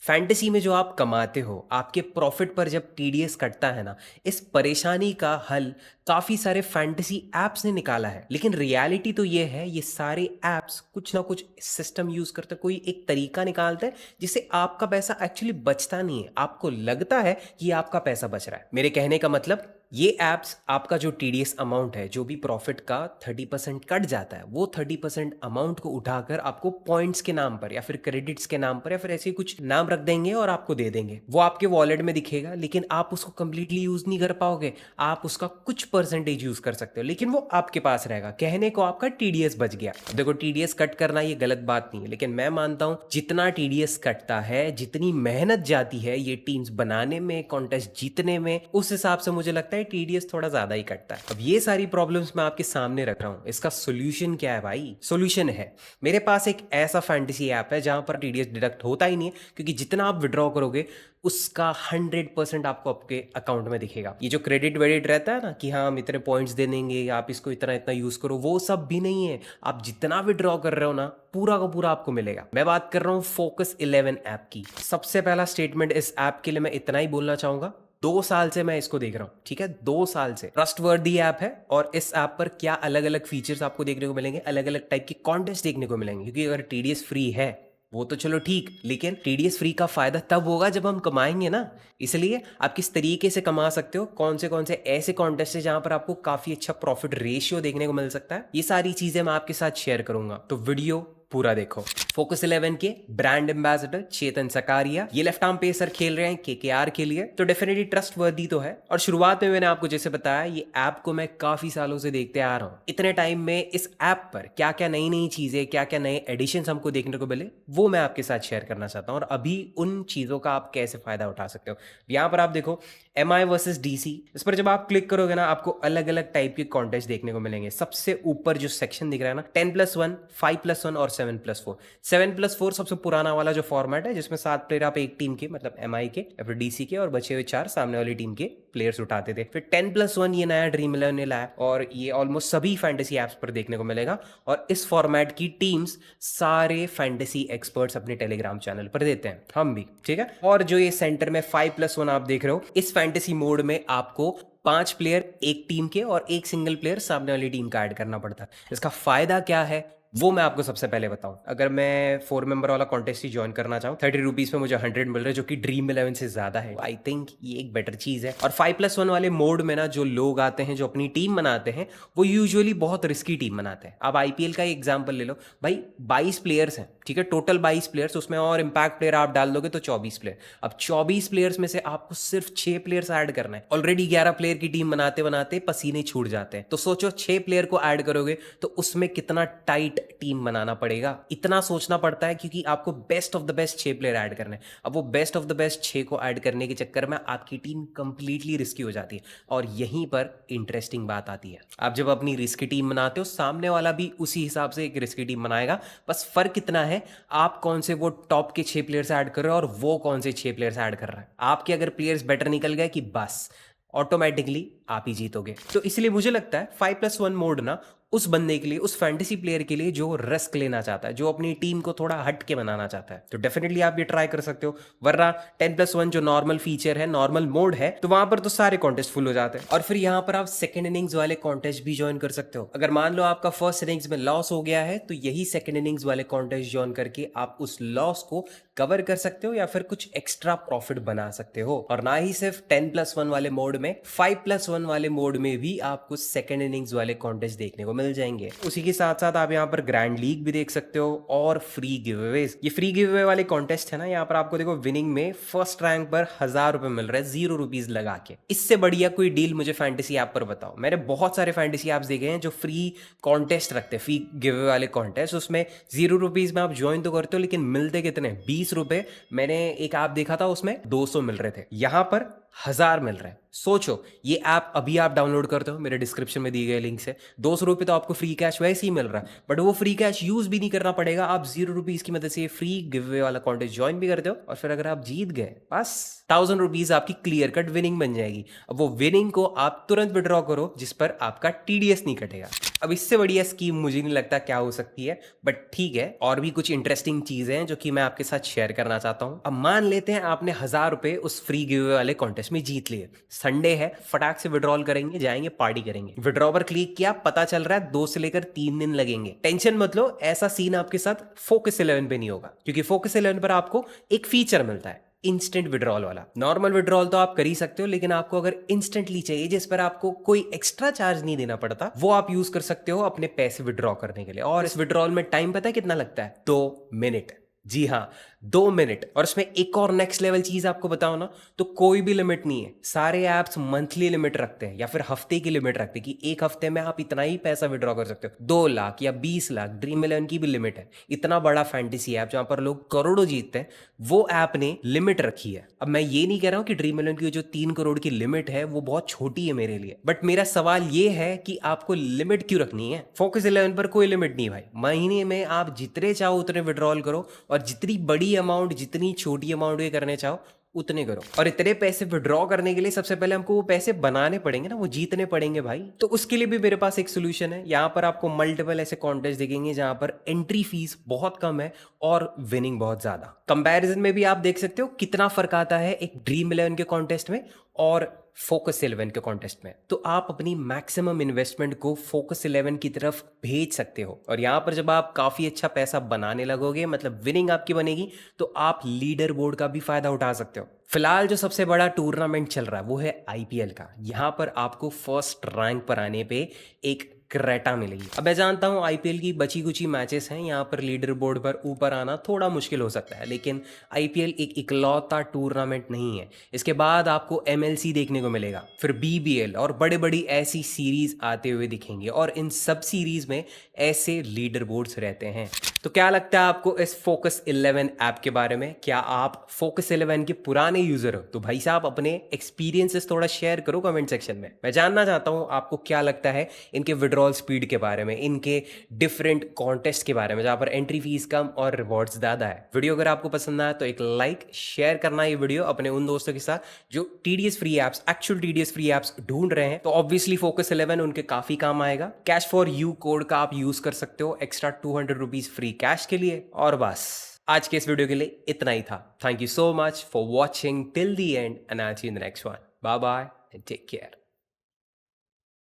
Fantasy में जो आप कमाते हो, आपके प्रॉफिट पर जब टीडीएस कटता है ना, इस परेशानी का हल काफ़ी सारे फैंटेसी ऐप्स ने निकाला है। लेकिन रियलिटी तो ये है, ये सारे ऐप्स कुछ ना कुछ सिस्टम यूज़ करते हैं, कोई एक तरीका निकालते हैं जिससे आपका पैसा एक्चुअली बचता नहीं है। आपको लगता है कि आपका पैसा बच रहा है। मेरे कहने का मतलब, ये ऐप्स आपका जो टीडीएस अमाउंट है, जो भी प्रॉफिट का 30% कट जाता है, वो 30% अमाउंट को उठाकर आपको पॉइंट्स के नाम पर या फिर क्रेडिट्स के नाम पर या फिर ऐसे कुछ नाम रख देंगे और आपको दे देंगे। वो आपके वॉलेट में दिखेगा, लेकिन आप उसको कंप्लीटली यूज नहीं कर पाओगे। आप उसका कुछ परसेंटेज यूज कर सकते हो, लेकिन वो आपके पास रहेगा। कहने को आपका टीडीएस बच गया। देखो, टीडीएस कट करना ये गलत बात नहीं है, लेकिन मैं मानता हूं जितना टीडीएस कटता है, जितनी मेहनत जाती है ये टीम्स बनाने में, कॉन्टेस्ट जीतने में, उस हिसाब से मुझे लगता है टीडीएस थोड़ा ज्यादा ही कटता है। अब ये सारी प्रॉब्लम्स मैं आपके सामने रख रहा हूं। इसका सोल्यूशन क्या है भाई? सोल्यूशन है, मेरे पास एक ऐसा फैंटेसी ऐप है जहां पर टीडीएस डिडक्ट होता ही नहीं है, क्योंकि जितना आप विड्रॉ करोगे उसका 100% आपको आपके अकाउंट में दिखेगा। ये जो क्रेडिट वेडिट रहता है ना कि हाँ हम इतने पॉइंट्स दे देंगे, आप इसको इतना इतना यूज करो, वो सब भी नहीं है। आप जितना विड्रॉ कर रहे हो ना, पूरा का पूरा आपको मिलेगा। मैं बात कर रहा हूँ फोकस 11 ऐप की। सबसे पहला स्टेटमेंट इस ऐप के लिए मैं इतना ही बोलना चाहूंगा, 2 साल से मैं इसको देख रहा हूँ, ठीक है? 2 साल से ट्रस्टवर्दी ऐप है। और इस ऐप पर क्या अलग अलग फीचर्स आपको देखने को मिलेंगे, अलग अलग टाइप के कॉन्टेस्ट देखने को मिलेंगे। क्योंकि अगर टीडीएस फ्री है वो तो चलो ठीक, लेकिन टीडीएस फ्री का फायदा तब होगा जब हम कमाएंगे ना। इसलिए आप किस तरीके से कमा सकते हो, कौन से ऐसे कॉन्टेस्ट है जहां पर आपको काफी अच्छा प्रॉफिट रेशियो देखने को मिल सकता है, ये सारी चीजें मैं आपके साथ शेयर करूंगा। तो वीडियो पूरा देखो। फोकस 11 के ब्रांड एम्बेसडर चेतन सकारिया, ये लेफ्ट आर्म पेसर खेल रहे हैं केकेआर के लिए, तो डेफिनेटली ट्रस्ट वर्दी तो है। और शुरुआत में मैंने आपको जैसे बताया, ये ऐप को मैं काफी सालों से देखते आ रहा हूँ। इतने टाइम में इस ऐप पर क्या क्या नई नई चीजें, क्या क्या नए एडिशन हमको देखने को मिले, वो मैं आपके साथ शेयर करना चाहता हूँ। और अभी उन चीजों का आप कैसे फायदा उठा सकते हो। यहाँ पर आप देखो, MI वर्सेस DC, इस पर जब आप क्लिक करोगे ना, आपको अलग अलग टाइप के कॉन्टेस्ट देखने को मिलेंगे। सबसे ऊपर जो सेक्शन दिख रहा है ना, 10+1, 5+1 और 7+4। 7+4 सबसे पुराना वाला जो फॉर्मेट है, जिसमें 7 प्लेयर आप एक टीम के, मतलब MI के या फिर DC के, और बचे हुए 4 सामने वाली टीम के प्लेयर्स उठाते थे। फिर 10+1 ये नया ड्रीम 11 ने लाया, और ये ऑलमोस्ट सभी फैंटेसी ऐप्स पर देखने को मिलेगा। और इस फॉर्मेट की टीम्स सारे फैंटेसी एक्सपर्ट्स अपने टेलीग्राम चैनल पर देते हैं, हम भी, ठीक है? और जो ये सेंटर में 5+1 आप देख रहे हो, इस फैंटेसी मोड में आपको 5 प्लेयर एक टीम के और एक सिंगल प्लेयर सामने वाली टीम का ऐड करना पड़ता है। इसका फायदा क्या है वो मैं आपको सबसे पहले बताऊं। अगर मैं 4 मेंबर वाला कॉन्टेस्ट ही ज्वाइन करना चाहूँ, 30 रुपीज में मुझे 100 मिल रहा है, जो कि ड्रीम 11 से ज्यादा है। आई थिंक ये एक बेटर चीज है। और 5+1 वाले मोड में ना, जो लोग आते हैं, जो अपनी टीम बनाते हैं, वो यूजुअली बहुत रिस्की टीम बनाते हैं। आप IPL का एग्जाम्पल ले लो भाई, 22 प्लेयर्स हैं, ठीक है? टोटल 22 प्लेयर्स, उसमें और इम्पैक्ट प्लेयर आप डाल दोगे तो 24 प्लेयर। अब 24 प्लेयर्स में से आपको सिर्फ 6 प्लेयर्स ऐड करना है। ऑलरेडी 11 प्लेयर की टीम बनाते बनाते पसीने छूट जाते हैं, तो सोचो 6 प्लेयर को ऐड करोगे तो उसमें कितना टाइट टीम बनाना पड़ेगा। इतना सोचना पड़ता है, क्योंकि आपको best of the best 6 player add करने हैं। अब वो बेस्ट ऑफ द बेस्ट 6 को ऐड करने के चक्कर में आपकी टीम कंप्लीटली रिस्की हो जाती है। और यहीं पर इंटरेस्टिंग बात आती है, आप जब अपनी रिस्की टीम बनाते हो, सामने वाला भी उसी हिसाब से एक रिस्की टीम बनाएगा। बस फर्क इतना है, आप कौन से वो टॉप के 6 प्लेयर्स ऐड कर रहे हो और वो कौन से 6 प्लेयर्स ऐड कर रहा है। आपके अगर प्लेयर्स बेटर निकल गए कि बस ऑटोमेटिकली आप ही जीतोगे। तो इसलिए मुझे लगता है 5+1 मोड ना उस बंदे के लिए, उस फैंटेसी प्लेयर के लिए जो रिस्क लेना चाहता है, जो अपनी टीम को थोड़ा हट के बनाना चाहता है, तो डेफिनेटली आप ये ट्राई कर सकते हो। वरना 10+1 जो नॉर्मल फीचर है, नॉर्मल मोड है, तो वहां पर तो सारे कॉन्टेस्ट फुल हो जाते हैं। और फिर यहाँ पर आप सेकंड इनिंग्स वाले कॉन्टेस्ट भी ज्वाइन कर सकते हो। अगर मान लो आपका फर्स्ट इनिंग्स में लॉस हो गया है, तो यही सेकंड इनिंग्स वाले कॉन्टेस्ट ज्वाइन करके आप उस लॉस को कवर कर सकते हो या फिर कुछ एक्स्ट्रा प्रॉफिट बना सकते हो। और ना ही सिर्फ 10+1 वाले मोड में, 5+1 वाले मोड में भी आपको सेकंड इनिंग्स वाले कॉन्टेस्ट देखने को मिल जाएंगे। उसी के साथ साथ आप यहाँ पर ग्रैंड लीग भी देख सकते हो और फ्री गिवअवेज। ये फ्री गिवअवे वाले कॉन्टेस्ट है ना, यहाँ पर आपको देखो विनिंग में फर्स्ट रैंक पर 1000 रुपए मिल रहा है 0 रुपीज लगा के। इससे बढ़िया कोई डील मुझे फैंटेसी ऐप पर बताओ। मैंने बहुत सारे फैंटेसी ऐप्स देखे हैं जो फ्री कॉन्टेस्ट रखते हैं, फ्री गिवअवे वाले कॉन्टेस्ट। उसमें 0 रुपीज में आप ज्वाइन तो करते हो, लेकिन मिलते कितने, 20 रुपए। मैंने एक ऐप देखा था उसमें 200 मिल रहे थे, यहाँ पर 1000 मिल रहे हैं। सोचो, ये ऐप अभी आप डाउनलोड करते हो मेरे डिस्क्रिप्शन में दिए गए लिंक से, 200 रुपये तो आपको फ्री कैश वैसे ही मिल रहा है, बट वो फ्री कैश यूज भी नहीं करना पड़ेगा। आप 0 रुपीज की मदद से फ्री गिवअवे वाला कॉन्टेस्ट ज्वाइन भी करते हो, और फिर अगर आप जीत गए, बस 1000 रुपीज आपकी क्लियर कट विनिंग बन जाएगी। अब वो विनिंग को आप तुरंत विड्रॉ करो, जिस पर आपका TDS नहीं कटेगा। अब इससे बढ़िया स्कीम मुझे नहीं लगता क्या हो सकती है, बट ठीक है, और भी कुछ इंटरेस्टिंग चीजें हैं जो कि मैं आपके साथ शेयर करना चाहता हूँ। अब मान लेते हैं आपने 1000 रुपए उस फ्री गिव अवे वाले कॉन्टेस्ट में जीत लिए। संडे है, फटाक से विड्रॉल करेंगे, जाएंगे पार्टी करेंगे। विड्रॉ पर क्लिक किया, पता चल रहा है 2 से लेकर 3 दिन लगेंगे। टेंशन मत लो, ऐसा सीन आपके साथ फोकस 11 पे नहीं होगा, क्योंकि फोकस 11 पर आपको एक फीचर मिलता है, इंस्टेंट विड्रॉल वाला। नॉर्मल विड्रॉल तो आप कर ही सकते हो, लेकिन आपको अगर इंस्टेंटली चाहिए जिस पर आपको कोई एक्स्ट्रा चार्ज नहीं देना पड़ता, वो आप यूज कर सकते हो अपने पैसे विड्रॉ करने के लिए। और इस विड्रॉल में टाइम पता है कितना लगता है? 2 मिनट। जी हाँ, 2 मिनट। और इसमें एक और नेक्स्ट लेवल चीज आपको बताओ ना, तो कोई भी लिमिट नहीं है। सारे ऐप्स मंथली लिमिट रखते हैं या फिर हफ्ते की लिमिट रखते हैं कि एक हफ्ते में आप इतना ही पैसा विड्रॉ कर सकते हो। 2 लाख या 20 लाख, ड्रीम इलेवन की भी लिमिट है। इतना बड़ा फैंटेसी ऐप जहां पर लोग करोड़ों जीतते हैं, वो ऐप ने लिमिट रखी है। अब मैं ये नहीं कह रहा हूं कि ड्रीम इलेवन की जो 3 करोड़ की लिमिट है वो बहुत छोटी है मेरे लिए, बट मेरा सवाल ये है कि आपको लिमिट क्यों रखनी है? फोकस 11 पर कोई लिमिट नहीं भाई, महीने में आप जितने चाहो उतने विड्रॉल करो, और जितनी बड़ी अमाउंट जितनी छोटी अमाउंट के करने चाहो उतने करो। और इतने पैसे विड्रॉ करने के लिए सबसे पहले हमको वो पैसे बनाने पड़ेंगे ना, वो जीतने पड़ेंगे भाई। तो उसके लिए भी मेरे पास एक सोल्यूशन है। यहाँ पर आपको मल्टीपल ऐसे कॉन्टेस्ट दिखेंगे जहां पर एंट्री फीस बहुत कम है और विनिंग बहुत ज्यादा। कंपैरिजन में भी आप देख सकते हो कितना फर्क आता है एक ड्रीम इलेवन के कॉन्टेस्ट में और फोकस 11 के कॉन्टेस्ट में। तो आप अपनी मैक्सिमम इन्वेस्टमेंट को फोकस 11 की तरफ भेज सकते हो, और यहाँ पर जब आप काफी अच्छा पैसा बनाने लगोगे, मतलब विनिंग आपकी बनेगी, तो आप लीडर बोर्ड का भी फायदा उठा सकते हो। फिलहाल जो सबसे बड़ा टूर्नामेंट चल रहा है वो है आईपीएल का। यहाँ पर आपको फर्स्ट रैंक पर आने पे एक क्रेटा मिलेगी। अब मैं जानता हूँ आईपीएल की बची कुची मैचेस हैं, यहाँ पर लीडर बोर्ड पर ऊपर आना थोड़ा मुश्किल हो सकता है, लेकिन आईपीएल एक इकलौता टूर्नामेंट नहीं है। इसके बाद आपको एमएलसी देखने को मिलेगा, फिर बीबीएल और बड़े बड़ी ऐसी सीरीज आते हुए दिखेंगे, और इन सब सीरीज में ऐसे लीडर बोर्ड्स रहते हैं। तो क्या लगता है आपको इस फोकस 11 ऐप के बारे में? क्या आप फोकस 11 के पुराने यूजर हो? तो भाई साहब अपने एक्सपीरियंसेस थोड़ा शेयर करो कमेंट सेक्शन में। मैं जानना चाहता हूं आपको क्या लगता है इनके विड्रॉल स्पीड के बारे में, इनके डिफरेंट कॉन्टेस्ट के बारे में जहां पर एंट्री फीस कम और रिवॉर्ड्स ज्यादा है। वीडियो अगर आपको पसंद आया तो एक लाइक, शेयर करना ये वीडियो अपने उन दोस्तों के साथ जो TDS free apps, actual TDS free apps ढूंढ रहे हैं। तो ऑब्वियसली फोकस 11 उनके काफी काम आएगा। कैश फॉर यू कोड का आप यूज कर सकते हो एक्स्ट्रा 200 रुपीज फ्री कैश के लिए। और बस आज के इस वीडियो के लिए इतना ही था। Thank you so much for watching till the end, and I see you in the next one. Bye bye and take care.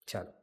चलो।